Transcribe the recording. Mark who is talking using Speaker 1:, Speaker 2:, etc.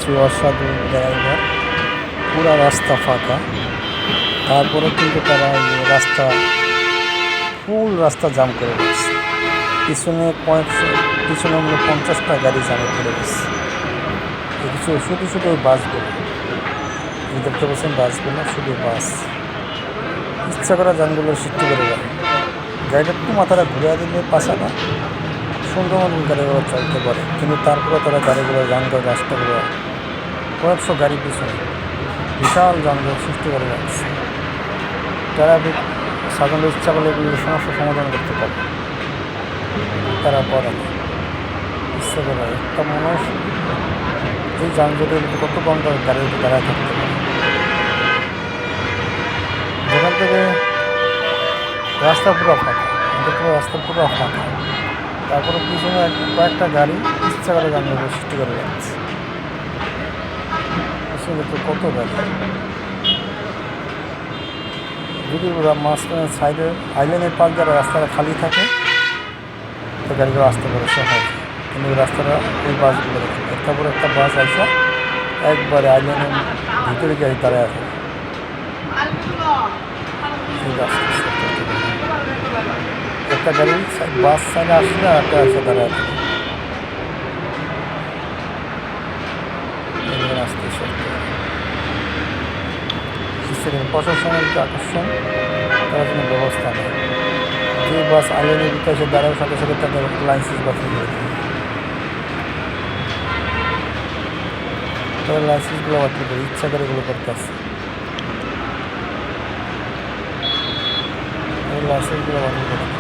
Speaker 1: কিছু অসাধু ড্রাইভার পুরা রাস্তা ফাঁকা, তারপরে কিন্তু তারা রাস্তা ফুল রাস্তা জাম করে দিচ্ছে। পিছনে 50টা গাড়ি জামে করে দিচ্ছে। কিছু শুধু শুধু ওই বাসগুলো দেখতে পাচ্ছেন, বাসগুলো শুধু বাস ইচ্ছা করা যানগুলো সৃষ্টি করে দেয়। গাড়িটা একটু মাথাটা ঘুরে দিলে পাশাটা সুন্দর মতন গাড়িগুলো চলতে পারে, কিন্তু তারপরে তারা গাড়িগুলো যানজট রাস্তাগুলো কয়েকশো গাড়ি পিছনে বিশাল যানজট সৃষ্টি করে যাচ্ছে। ট্রাফিক সাধারণ ইচ্ছা করলে এগুলোর সমস্যার সমাধান করতে পারে, তারা করে না ইচ্ছা করে। একটা মানুষ এই যানজটের মধ্যে কত কম করে গাড়িতে দাঁড়ায় থাকতে পারে। যেখান থেকে রাস্তা পুরো ফাঁকা, রাস্তা পুরো ফাঁকা, তারপরে পিছনে কয়েকটা গাড়ি ইচ্ছা করে যানজটের সৃষ্টি করে যাচ্ছে। পিছনে তো কত গাড়ি, যদি মাঝখানে সাইডে আইল্যান্ডের পাশ যারা রাস্তাটা খালি থাকে তো গাড়িগুলো আসতে পারে সহজ, কিন্তু রাস্তাটা এই বাসগুলো দেখে একটা পরে একটা বাস আসা একবারে আইল্যান্ডের ভিতরে গাড়ি দাঁড়ায় আছে। একটা গাড়ি বাস সাইডে আসলে আর একটা আসে দাঁড়ায় থাকে। আসতেছে প্রশাসনের যে আকর্ষণ, তারা কোনো ব্যবস্থা নেই। যে বাস আইল্যান্ডের ভিতরে এসে দাঁড়ানোর সাথে সাথে তাদের লাইসেন্স বাতিল করে দেয়, তাদের লাইসেন্সগুলো বাতিল করে ইচ্ছা করে এগুলো করতে আসছে, লাইসেন্সগুলো বাতিল করে।